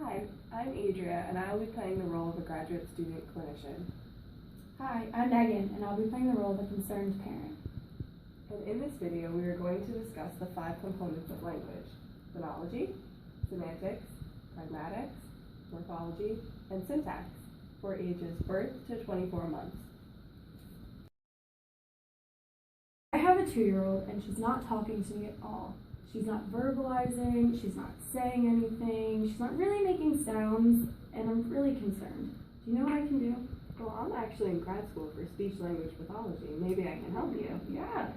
Hi, I'm Adria, and I will be playing the role of a graduate student clinician. Hi, I'm Megan, and I'll be playing the role of a concerned parent. And in this video, we are going to discuss the 5 components of language: phonology, semantics, pragmatics, morphology, and syntax for ages birth to 24 months. I have a 2-year-old, and she's not talking to me at all. She's not verbalizing, she's not saying anything, she's not really making sounds, and I'm really concerned. Do you know what I can do? Well, I'm actually in grad school for speech-language pathology. Maybe I can help you. Yeah.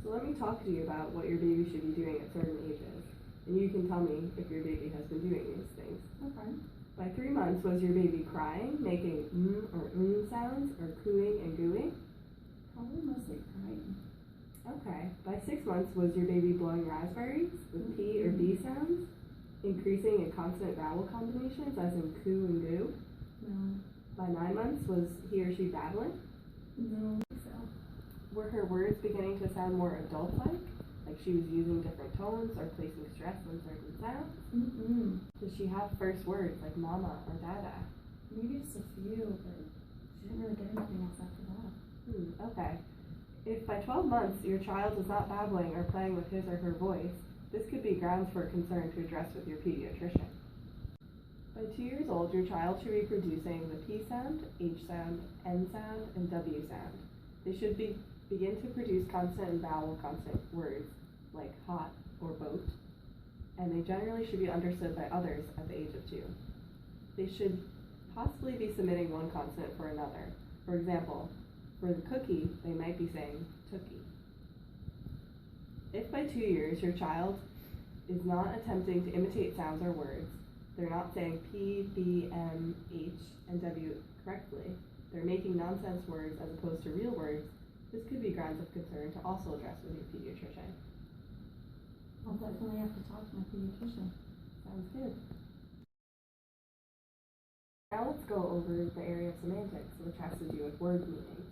So let me talk to you about what your baby should be doing at certain ages. And you can tell me if your baby has been doing these things. Okay. By 3 months, was your baby crying, making or sounds, or cooing and gooing? Probably mostly crying. Okay. By 6 months, was your baby blowing raspberries with P or B sounds, increasing in consonant vowel combinations as in coo and goo? No. By 9 months, was he or she babbling? No. So. Were her words beginning to sound more adult-like she was using different tones or placing stress on certain sounds? Does she have first words like mama or dada? Maybe just a few, but she didn't really get anything else after that. Okay. If by 12 months your child is not babbling or playing with his or her voice, this could be grounds for concern to address with your pediatrician. By 2 years old, your child should be producing the P sound, H sound, N sound, and W sound. They should begin to produce consonant and vowel consonant words like hot or boat, and they generally should be understood by others at the age of 2. They should possibly be submitting one consonant for another. For example, for the cookie, they might be saying tookie. If by 2 years your child is not attempting to imitate sounds or words, they're not saying P, B, M, H, and W correctly, they're making nonsense words as opposed to real words, this could be grounds of concern to also address with your pediatrician. I'll definitely have to talk to my pediatrician. Sounds good. Now let's go over the area of semantics, which has to do with word meanings.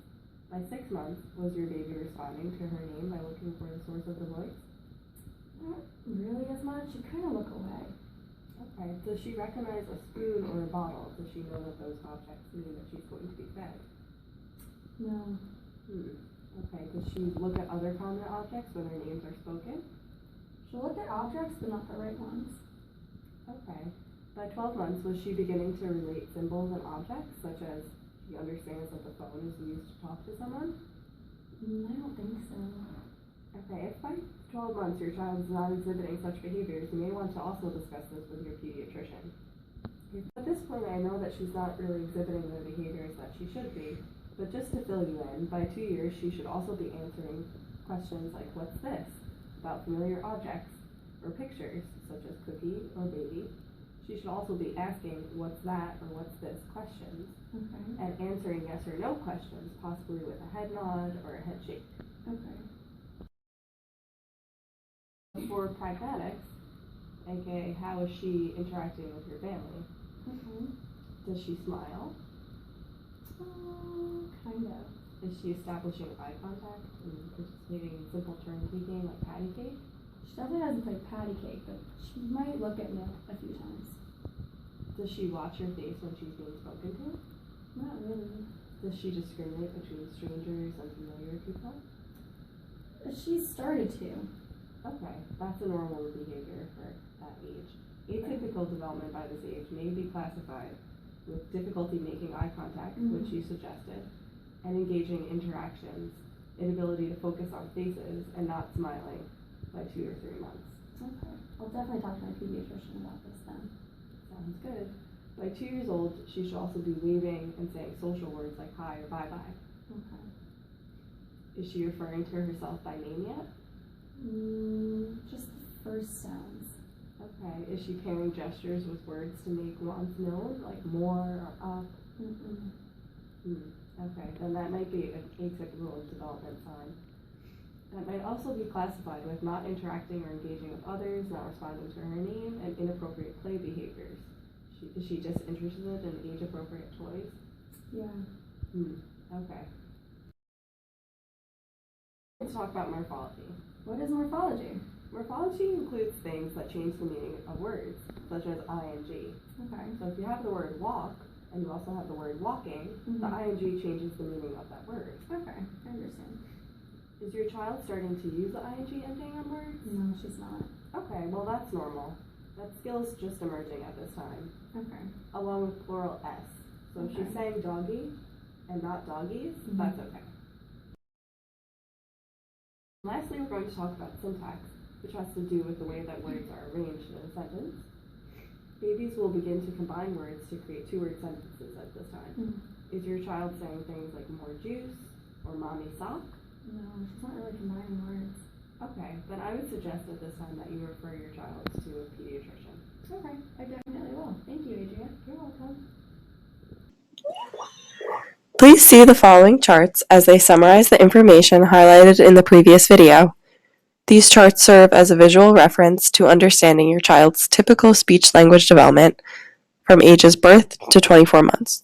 By 6 months, was your baby responding to her name by looking for the source of the voice? Not really as much. She kind of look away. Okay. Does she recognize a spoon or a bottle? Does she know that those objects mean that she's going to be fed? No. Okay. Does she look at other common objects when their names are spoken? She'll look at objects, but not the right ones. Okay. By 12 months, was she beginning to relate symbols and objects, such as she understands that the phone is used to talk to someone? I don't think so. Okay, if by 12 months your child is not exhibiting such behaviors, you may want to also discuss this with your pediatrician. At this point, I know that she's not really exhibiting the behaviors that she should be, but just to fill you in, by 2 years she should also be answering questions like, what's this? About familiar objects or pictures, such as cookie or baby. She should also be asking, what's that or what's this questions, and answering yes or no questions, possibly with a head nod or a head shake. Okay. For pragmatics, aka how is she interacting with your family? Does she smile? Kind of. Is she establishing eye contact and participating in simple turn-taking like patty cake? She definitely doesn't play patty cake, but she might look at me a few times. Does she watch your face when she's being spoken to? Not really. Does she discriminate between strangers and familiar people? She started to. Okay, that's a normal behavior for that age. Atypical development by this age may be classified with difficulty making eye contact, which you suggested, and engaging in interactions, inability to focus on faces, and not smiling by 2 or 3 months. Okay. I'll definitely talk to my pediatrician about this then. Sounds good. By 2 years old, she should also be waving and saying social words like hi or bye-bye. Okay. Is she referring to herself by name yet? Just the first sounds. Okay. Is she pairing gestures with words to make wants known, like more or up? Okay, then that might be an atypical development sign. That might also be classified with not interacting or engaging with others, not responding to her name, and inappropriate play behaviors. Is she just interested in age-appropriate toys? Yeah. Okay. Let's talk about morphology. What is morphology? Morphology includes things that change the meaning of words, such as ing. Okay. So if you have the word walk, and you also have the word walking, Mhm. the ing changes the meaning of that word. Okay, I understand. Is your child starting to use the ing ending on words? No, she's not. Okay, well that's normal. That skill is just emerging at this time, Okay. along with plural s. So if she's Okay. saying doggy and not doggies, Mhm. that's okay. Lastly, we're going to talk about syntax, which has to do with the way that words are arranged in a sentence. Babies will begin to combine words to create two-word sentences at this time. Mm. Is your child saying things like more juice or mommy sock? No, she's not really combining words. Okay, then I would suggest at this time that you refer your child to a pediatrician. Okay, I definitely will. Thank you, Adria. You're welcome. Please see the following charts as they summarize the information highlighted in the previous video. These charts serve as a visual reference to understanding your child's typical speech-language development from ages birth to 24 months.